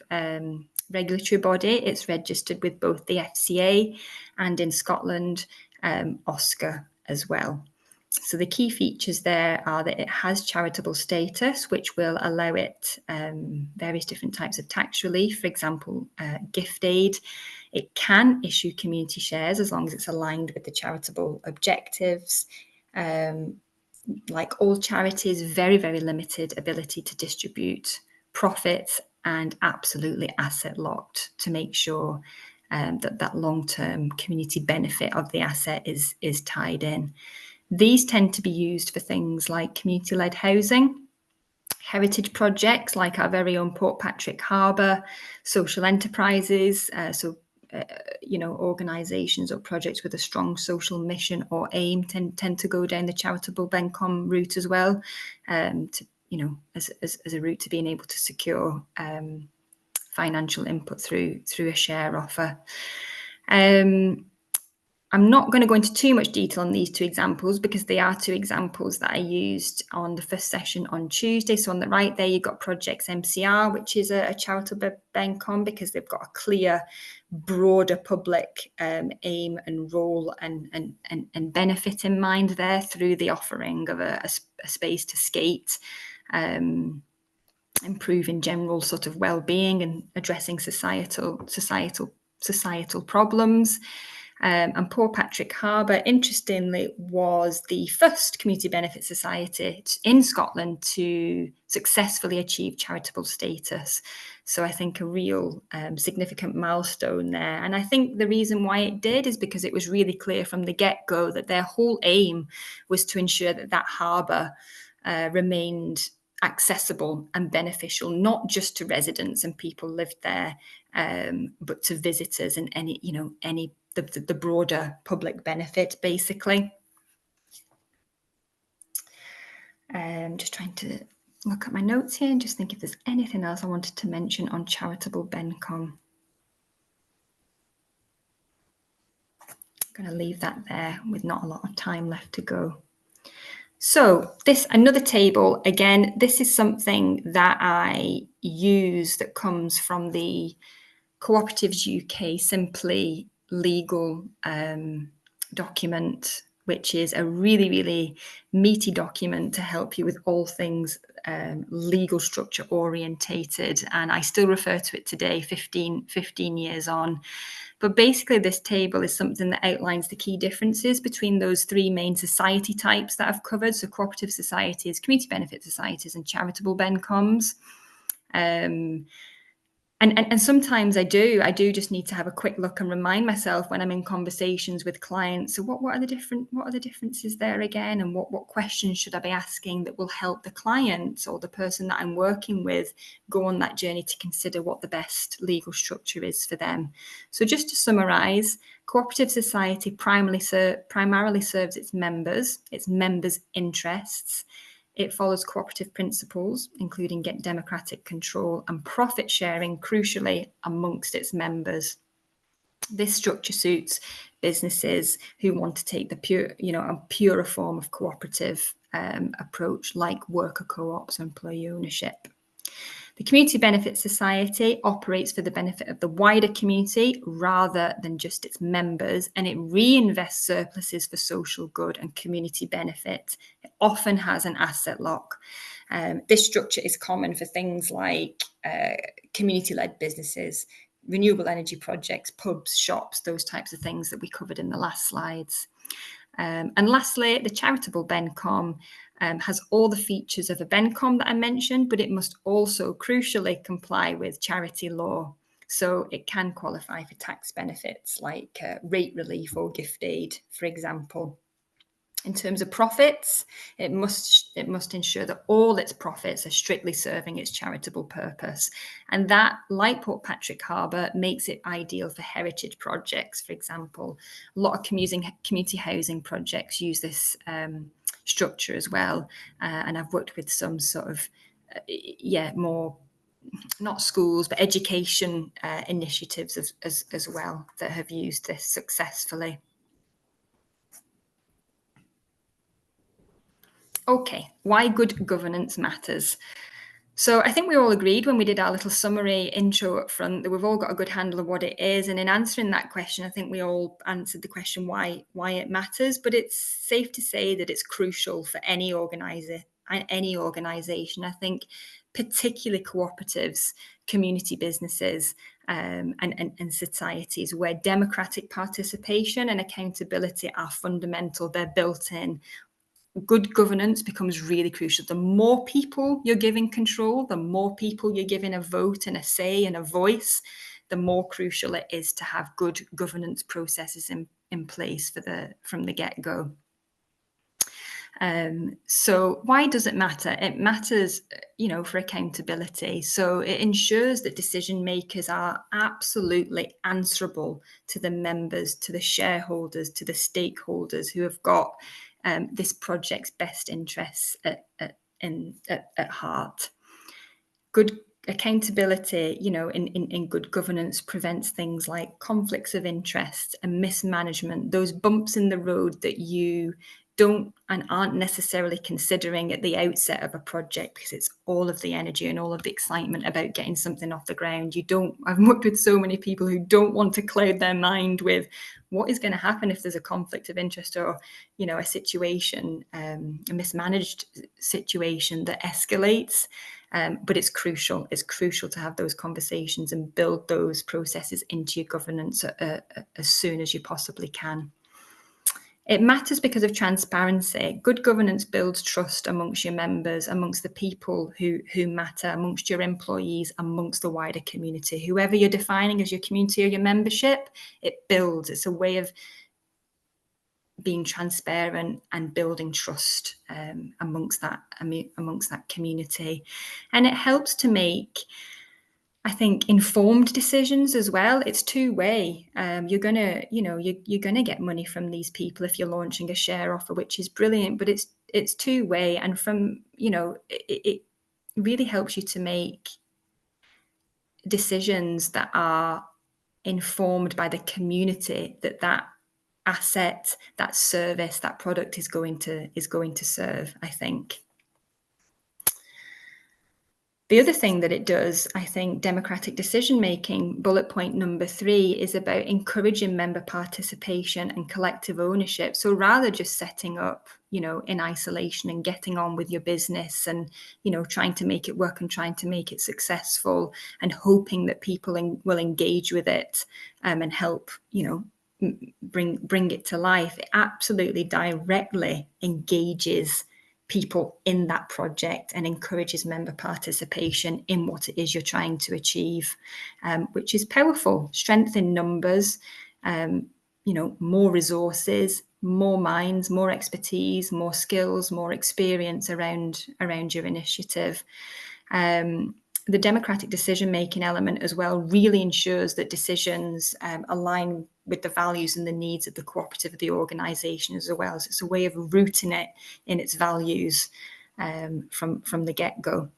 Speaker 1: regulatory body, it's registered with both the FCA and in Scotland, OSCAR as well. So the key features there are that it has charitable status, which will allow it various different types of tax relief, for example, gift aid. It can issue community shares as long as it's aligned with the charitable objectives. Like all charities, very, very limited ability to distribute profits and absolutely asset locked to make sure that long-term community benefit of the asset is tied in. These tend to be used for things like community-led housing, heritage projects like our very own Portpatrick Harbour, social enterprises, organisations or projects with a strong social mission or aim tend to go down the charitable BenCom route as well, as a route to being able to secure financial input through a share offer. I'm not going to go into too much detail on these two examples because they are two examples that I used on the first session on Tuesday. So on the right there, you've got Projects MCR, which is a charitable BenCom because they've got a clear, broader public aim and role and benefit in mind there through the offering of a space to skate, improving general sort of well-being and addressing societal problems. And Portpatrick Harbour, interestingly, was the first community benefit society in Scotland to successfully achieve charitable status. So I think a real significant milestone there. And I think the reason why it did is because it was really clear from the get-go that their whole aim was to ensure that harbour remained accessible and beneficial, not just to residents and people lived there, but to visitors and the broader public benefit, basically. Just trying to look at my notes here and just think if there's anything else I wanted to mention on charitable BenCom. I'm going to leave that there with not a lot of time left to go. So another table, again, this is something that I use that comes from the Co-operatives UK Simply legal document, which is a really, really meaty document to help you with all things legal structure orientated. And I still refer to it today, 15 years on. But basically, this table is something that outlines the key differences between those three main society types that I've covered. So cooperative societies, community benefit societies, and charitable BenComs. And sometimes I do just need to have a quick look and remind myself when I'm in conversations with clients. So what are the differences there again? And what questions should I be asking that will help the client or the person that I'm working with go on that journey to consider what the best legal structure is for them? So just to summarize, cooperative society primarily serves its members' interests. It follows cooperative principles, including democratic control and profit sharing, crucially, amongst its members. This structure suits businesses who want to take a purer form of cooperative approach, like worker co-ops or employee ownership. The Community Benefit Society operates for the benefit of the wider community rather than just its members, and it reinvests surpluses for social good and community benefit. It often has an asset lock. This structure is common for things like community-led businesses, renewable energy projects, pubs, shops, those types of things that we covered in the last slides. And lastly, the charitable BenCom has all the features of a BenCom that I mentioned, but it must also crucially comply with charity law. So it can qualify for tax benefits like rate relief or gift aid, for example. In terms of profits, it must ensure that all its profits are strictly serving its charitable purpose. And that, like Portpatrick Harbour, makes it ideal for heritage projects, for example. A lot of community housing projects use this structure as well. And I've worked with some sort of, more, not schools, but education initiatives as well that have used this successfully. Okay, why good governance matters. So I think we all agreed when we did our little summary intro up front that we've all got a good handle of what it is. And in answering that question, I think we all answered the question why it matters. But it's safe to say that it's crucial for any organisation. I think particularly cooperatives, community businesses, and societies where democratic participation and accountability are fundamental. They're built in. Good governance becomes really crucial. The more people you're giving control, the more people you're giving a vote and a say and a voice, the more crucial it is to have good governance processes in place from the get-go. So why does it matter? It matters, for accountability. So it ensures that decision makers are absolutely answerable to the members, to the shareholders, to the stakeholders who have got this project's best interests at heart. Good accountability, in good governance prevents things like conflicts of interest and mismanagement, those bumps in the road that you don't and aren't necessarily considering at the outset of a project, because it's all of the energy and all of the excitement about getting something off the ground. I've worked with so many people who don't want to cloud their mind with what is going to happen if there's a conflict of interest or, a situation, a mismanaged situation that escalates. But it's crucial. It's crucial to have those conversations and build those processes into your governance as soon as you possibly can. It matters because of transparency. Good governance builds trust amongst your members, amongst the people who matter, amongst your employees, amongst the wider community. Whoever you're defining as your community or your membership, it builds. It's a way of being transparent and building trust amongst that community. And it helps to make, I think, informed decisions as well. It's two-way. You're gonna get money from these people if you're launching a share offer, which is brilliant, but it's two-way. And it really helps you to make decisions that are informed by the community that asset, that service, that product is going to serve, I think. The other thing that it does, I think, democratic decision-making, bullet point number 3, is about encouraging member participation and collective ownership. So rather just setting up, in isolation and getting on with your business and, trying to make it work and trying to make it successful and hoping that people will engage with it and help, bring it to life, it absolutely directly engages people in that project and encourages member participation in what it is you're trying to achieve, which is powerful. Strength in numbers, more resources, more minds, more expertise, more skills, more experience around your initiative. The democratic decision-making element as well really ensures that decisions align with the values and the needs of the cooperative of the organisation as well. So it's a way of rooting it in its values from the get-go.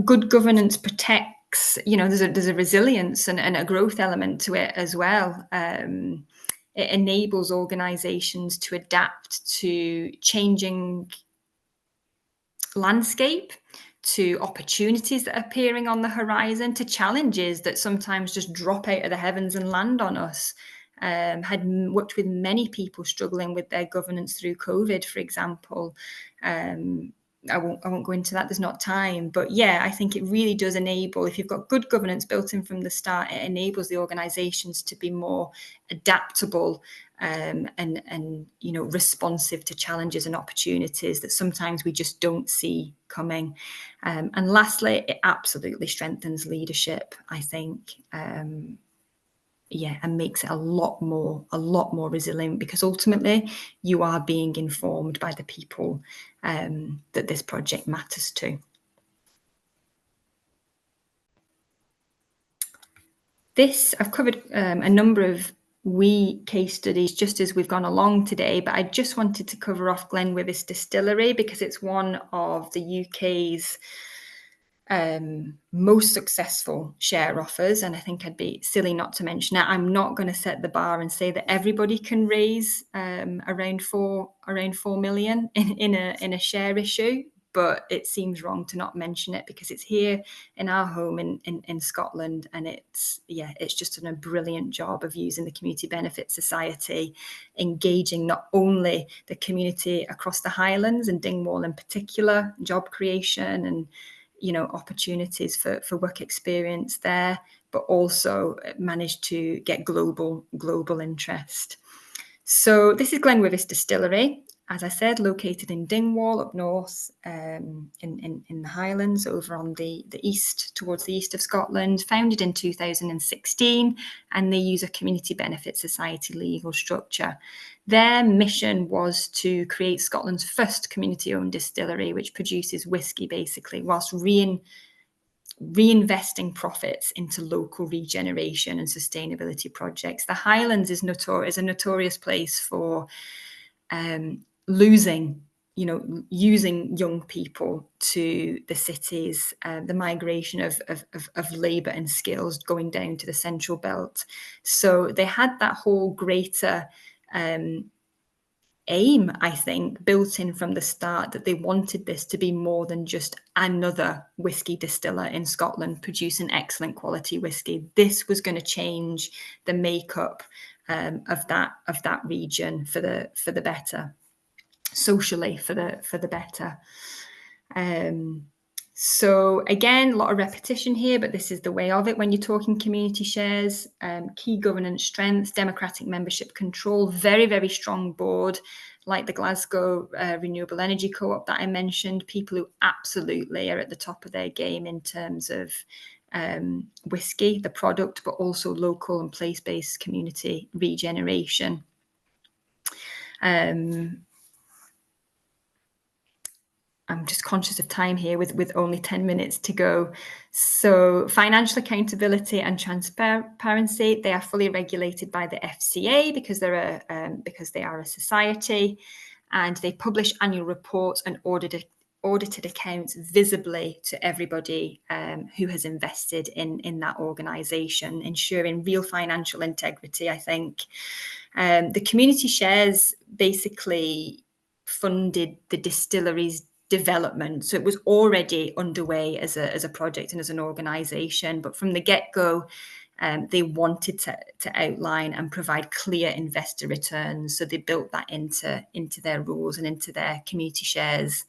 Speaker 1: Good governance protects, there's a resilience and a growth element to it as well. It enables organisations to adapt to changing landscape, to opportunities that are appearing on the horizon, to challenges that sometimes just drop out of the heavens and land on us. Had worked with many people struggling with their governance through COVID, for example. I won't go into that, there's not time, but yeah, I think it really does enable, if you've got good governance built in from the start, it enables the organisations to be more adaptable and responsive to challenges and opportunities that sometimes we just don't see coming. And lastly, it absolutely strengthens leadership, I think. And makes it a lot more resilient, because ultimately you are being informed by the people that this project matters to. I've covered a number of case studies just as we've gone along today, but I just wanted to cover off Glenwithis Distillery because it's one of the UK's most successful share offers, and I think I'd be silly not to mention it. I'm not going to set the bar and say that everybody can raise around 4 million in a share issue, but it seems wrong to not mention it because it's here in our home in Scotland, and it's just done a brilliant job of using the Community Benefit Society, engaging not only the community across the Highlands and Dingwall in particular, job creation and opportunities for work experience there, but also managed to get global interest. So this is Glenwithis Distillery, as I said, located in Dingwall up north, in the Highlands, over on the east, towards the east of Scotland, founded in 2016, and they use a Community Benefit Society legal structure. Their mission was to create Scotland's first community-owned distillery, which produces whisky basically, whilst reinvesting profits into local regeneration and sustainability projects. The Highlands is a notorious place for using young people to the cities, the migration of labour and skills going down to the Central Belt. So they had that whole greater aim, I think, built in from the start, that they wanted this to be more than just another whisky distiller in Scotland producing excellent quality whisky. This was going to change the makeup of that region for the better, socially for the better. So again, a lot of repetition here, but this is the way of it when you're talking community shares. Key governance strengths, democratic membership control, very, very strong board, like the Glasgow Renewable Energy Co-op that I mentioned, people who absolutely are at the top of their game in terms of whisky, the product, but also local and place-based community regeneration. I'm just conscious of time here with only 10 minutes to go. So financial accountability and transparency, they are fully regulated by the FCA because they are a society, and they publish annual reports and audited accounts visibly to everybody who has invested in that organisation, ensuring real financial integrity, I think. The community shares basically funded the distillery's development, so it was already underway as a project and as an organisation, but from the get-go they wanted to outline and provide clear investor returns, so they built that into their rules and into their community shares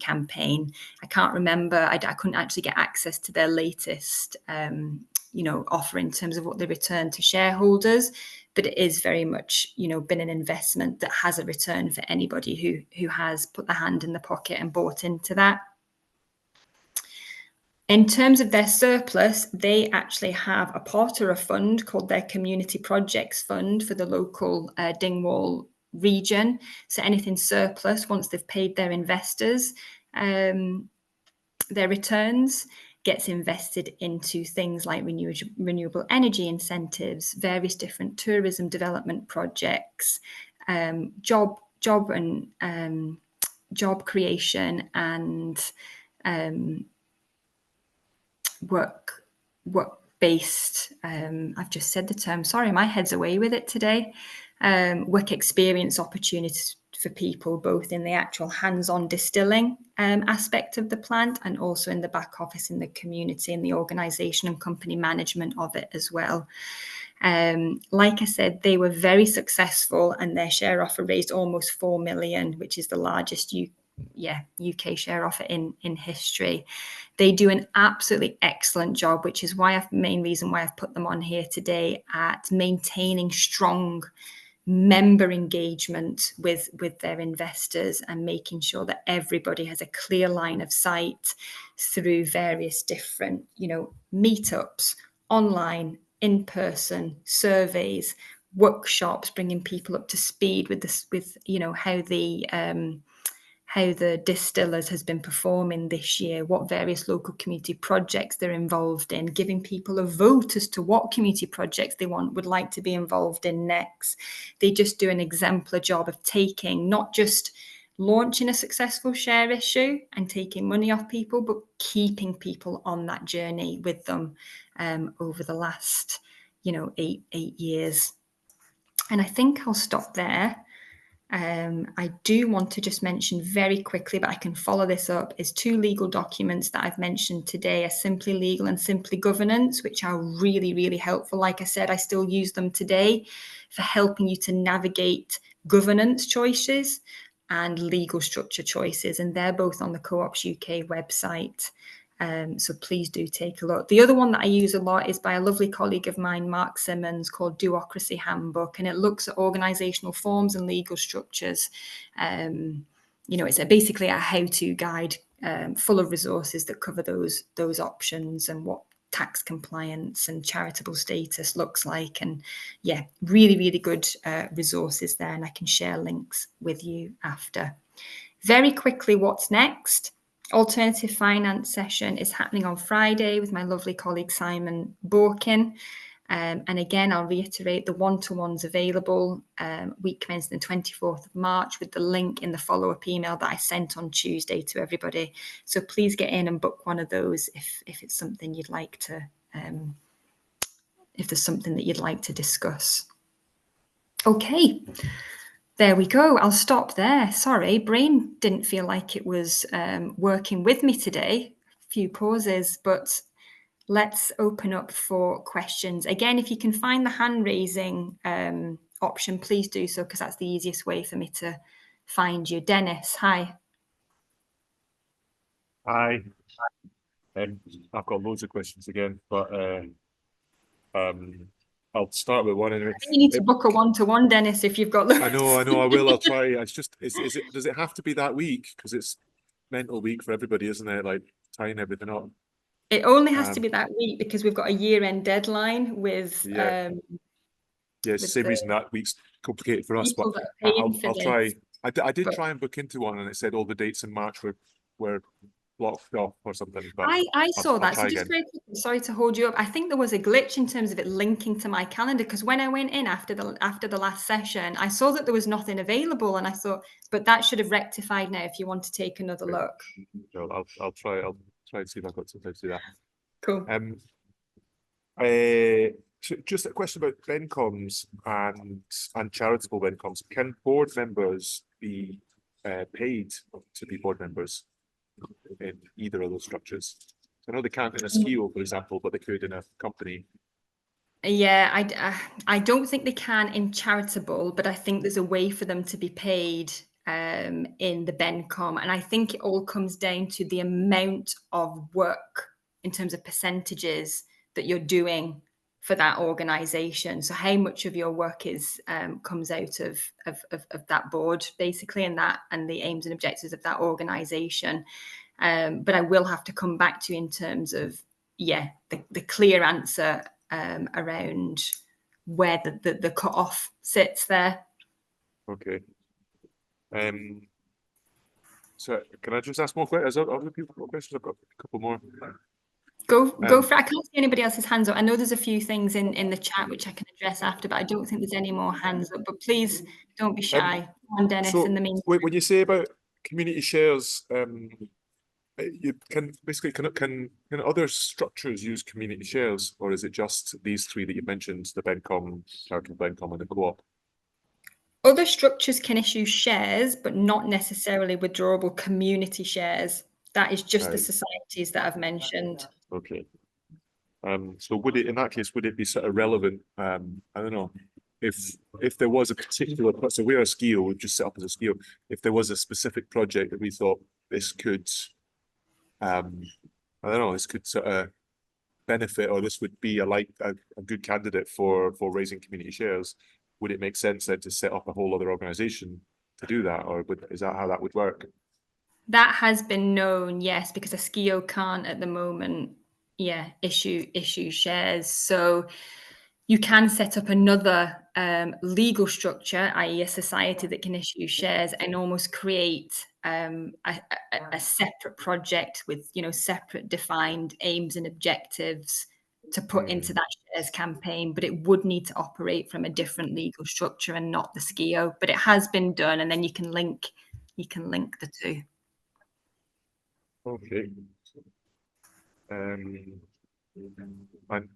Speaker 1: campaign. I can't remember, I couldn't actually get access to their latest offer in terms of what they return to shareholders, but it is very much, been an investment that has a return for anybody who has put their hand in the pocket and bought into that. In terms of their surplus, they actually have a pot or a fund called their Community Projects Fund for the local Dingwall region. So anything surplus, once they've paid their investors, their returns, gets invested into things like renewable energy incentives, various different tourism development projects, job creation, and work-based. I've just said the term. Sorry, my head's away with it today. Work experience opportunities for people, both in the actual hands-on distilling aspect of the plant and also in the back office, in the community, in the organisation and company management of it as well. Like I said, they were very successful, and their share offer raised almost 4 million, which is the largest UK share offer in history. They do an absolutely excellent job, which is main reason why I've put them on here today, at maintaining strong member engagement with their investors and making sure that everybody has a clear line of sight through various different, meetups, online, in-person, surveys, workshops, bringing people up to speed with how the distillers has been performing this year, what various local community projects they're involved in, giving people a vote as to what community projects they would like to be involved in next. They just do an exemplar job of taking not just launching a successful share issue and taking money off people, but keeping people on that journey with them over the last, 8 years. And I think I'll stop there. I do want to just mention very quickly, but I can follow this up, is 2 legal documents that I've mentioned today are Simply Legal and Simply Governance, which are really, really helpful. Like I said, I still use them today for helping you to navigate governance choices and legal structure choices. And they're both on the Co-ops UK website. So please do take a look. The other one that I use a lot is by a lovely colleague of mine, Mark Simmons, called Duocracy Handbook, and it looks at organisational forms and legal structures. It's basically a how-to guide full of resources that cover those options and what tax compliance and charitable status looks like. And yeah, really, really good resources there, and I can share links with you after. Very quickly, what's next? Alternative finance session is happening on Friday with my lovely colleague Simon Borkin. And again, I'll reiterate the one-to-ones available week commencing the 24th of March with the link in the follow-up email that I sent on Tuesday to everybody. So please get in and book one of those if it's something you'd like to, if there's something that you'd like to discuss. Okay. There we go. I'll stop there. Sorry, brain didn't feel like it was working with me today. A few pauses, but let's open up for questions. Again, if you can find the hand raising option, please do so, because that's the easiest way for me to find you. Dennis, hi.
Speaker 6: Hi. I've got loads of questions again, but I'll start with one anyway.
Speaker 1: You need to book a one-to-one, Dennis, if you've got loads.
Speaker 6: I know, I will. I'll try. It's just, does it have to be that week? Because it's mental week for everybody, isn't it? Like tying everything up.
Speaker 1: It only has to be that week because we've got a year-end deadline with.
Speaker 6: Yeah, it's the same reason that week's complicated for us, but I'll try. I did try and book into one, and it said all the dates in March were blocked off or something. But
Speaker 1: I saw that. So just
Speaker 6: again.
Speaker 1: very quickly, sorry to hold you up. I think there was a glitch in terms of it linking to my calendar, because when I went in after the last session, I saw that there was nothing available, and I thought, but that should have rectified now if you want to take another look.
Speaker 6: No, I'll try. I'll try and see if I've got some time to do that.
Speaker 1: Cool.
Speaker 6: Just a question about BenComs and charitable BenComs. Can board members be paid to be board members in either of those structures? I know they can't in a SKIO, for example, but they could in a company.
Speaker 1: Yeah, I don't think they can in charitable, but I think there's a way for them to be paid in the BenCom. And I think it all comes down to the amount of work in terms of percentages that you're doing for that organization. So how much of your work is comes out of that board, basically, and the aims and objectives of that organization. But I will have to come back to you in terms of, the clear answer around where the cut-off sits there.
Speaker 6: Okay. So can I just ask more questions? Other people got questions? I've got a couple more.
Speaker 1: Go for it. I can't see anybody else's hands up. I know there's a few things in the chat which I can address after, but I don't think there's any more hands up. But please don't be shy. Come on, Dennis,
Speaker 6: so
Speaker 1: in the meantime.
Speaker 6: when you say about community shares, you can basically can other structures use community shares, or is it just these three that you mentioned, the BenCom, Charitable BenCom, and the Co-op?
Speaker 1: Other structures can issue shares, but not necessarily withdrawable community shares. That is just the societies that I've mentioned.
Speaker 6: Okay. So would it, in that case, would it be sort of relevant? I don't know, if there was a particular, so we're a SKIO, we've just set up as a SKIO. If there was a specific project that we thought this could, I don't know, this could sort of benefit, or this would be a good candidate for raising community shares, would it make sense then to set up a whole other organization to do that, or is that how that would work?
Speaker 1: That has been known, yes, because a SKIO can't at the moment, issue shares. So you can set up another legal structure, i.e. a society that can issue shares, and almost create a separate project with, separate defined aims and objectives to put into that shares campaign, but it would need to operate from a different legal structure and not the SKIO. But it has been done, and then you can link you can link the two.
Speaker 6: Okay. And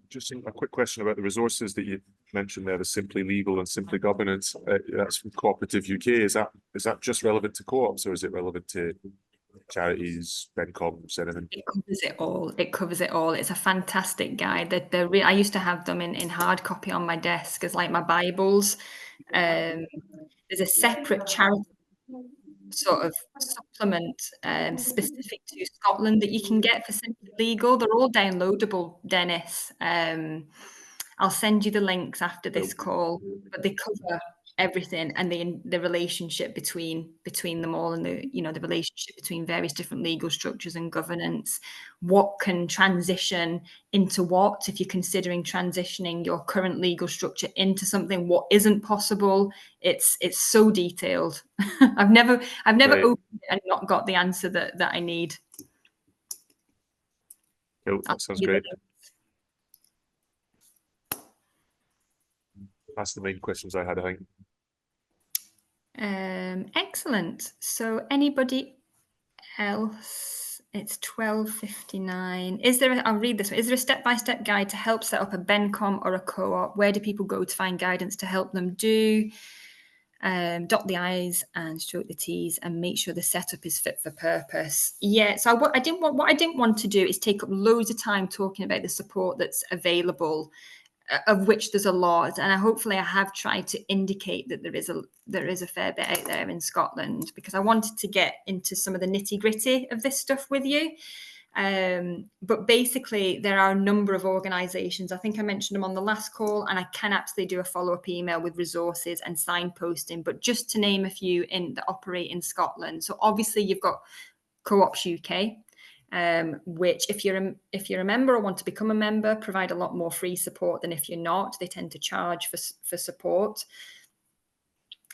Speaker 6: just a quick question about the resources that you mentioned there, the Simply Legal and Simply Governance. That's from Cooperative UK. Is that just relevant to co-ops, or is it relevant to charities, BenComs, anything?
Speaker 1: It covers it all. It covers it all. It's a fantastic guide. I used to have them in hard copy on my desk as like my Bibles. There's a separate charity sort of supplement specific to Scotland that you can get for Simply Legal. They're all downloadable, Dennis. I'll send you the links after this call, but they cover everything, and the relationship between them all, and the relationship between various different legal structures and governance. What can transition into what, if you're considering transitioning your current legal structure into something, what isn't possible. It's so detailed. I've never
Speaker 6: Right.
Speaker 1: opened it and not got the answer that I need.
Speaker 6: Cool. That sounds great. That's the main questions I had, I think.
Speaker 1: Excellent. So anybody else? It's 12:59. I'll read this one. Is there a step-by-step guide to help set up a BenCom or a co-op? Where do people go to find guidance to help them do? Dot the I's and stroke the T's and make sure the setup is fit for purpose. Yeah, so what I didn't want to do is take up loads of time talking about the support that's available, of which there's a lot, and hopefully I have tried to indicate that there is a fair bit out there in Scotland, because I wanted to get into some of the nitty-gritty of this stuff with you. But basically, there are a number of organisations. I think I mentioned them on the last call, and I can absolutely do a follow-up email with resources and signposting. But just to name a few that operate in Scotland. So obviously, you've got Co-ops UK. Which if you're a member or want to become a member, provide a lot more free support than if you're not. They tend to charge for support.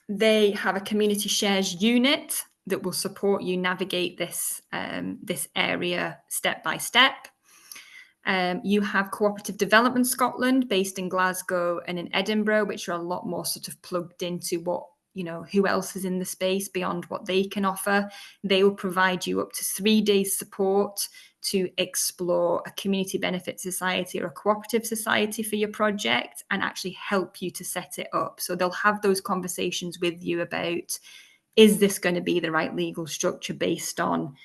Speaker 1: They have a community shares unit that will support you navigate this area step by step. You have Cooperative Development Scotland, based in Glasgow and in Edinburgh, which are a lot more sort of plugged into who else is in the space beyond what they can offer. They will provide you up to 3 days support to explore a community benefit society or a cooperative society for your project, and actually help you to set it up. So they'll have those conversations with you about, is this going to be the right legal structure based on,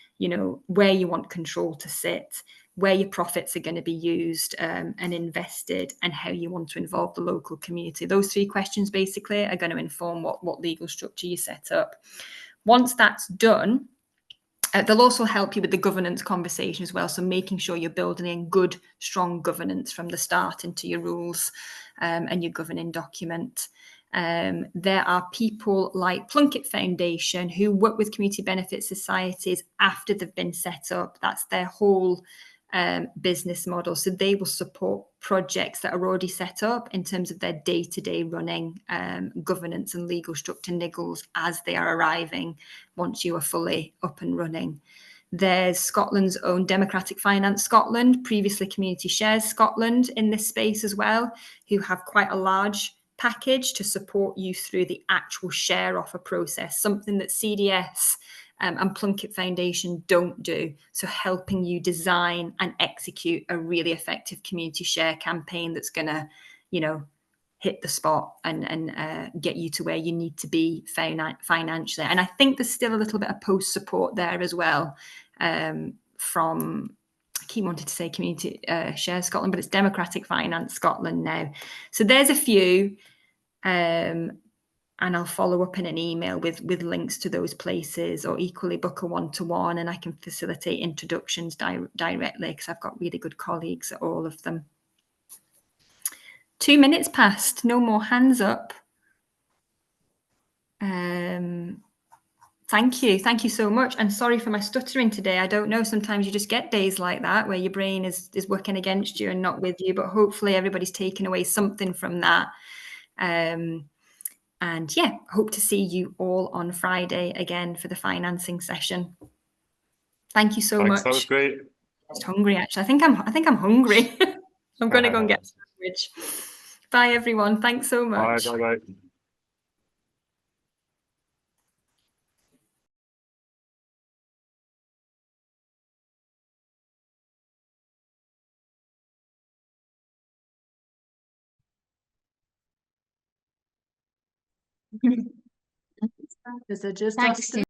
Speaker 1: where you want control to sit, where your profits are going to be used and invested, and how you want to involve the local community. Those 3 questions basically are going to inform what legal structure you set up. Once that's done, they'll also help you with the governance conversation as well. So making sure you're building in good, strong governance from the start into your rules and your governing document. There are people like Plunkett Foundation who work with community benefit societies after they've been set up. That's their whole business model. So they will support projects that are already set up in terms of their day-to-day running governance and legal structure niggles as they are arriving once you are fully up and running. There's Scotland's own Democratic Finance Scotland, previously Community Shares Scotland, in this space as well, who have quite a large package to support you through the actual share offer process, something that CDS and Plunkett Foundation don't do. So helping you design and execute a really effective community share campaign that's going to, hit the spot and get you to where you need to be financially. And I think there's still a little bit of post support there as well from, I keep wanting to say Community Share Scotland, but it's Democratic Finance Scotland now. So there's a few. And I'll follow up in an email with links to those places, or equally book a one-to-one, and I can facilitate introductions directly because I've got really good colleagues at all of them. 2 minutes past, no more hands up. Thank you so much. And sorry for my stuttering today. I don't know, sometimes you just get days like that where your brain is working against you and not with you, but hopefully everybody's taken away something from that. And yeah, hope to see you all on Friday again for the financing session. Thank you so much.
Speaker 6: That was great.
Speaker 1: I'm just hungry, actually. I think I'm hungry. I'm going to go and get a sandwich. Bye, everyone. Thanks so much.
Speaker 6: Bye.
Speaker 8: Is it just
Speaker 7: Thanks,
Speaker 8: us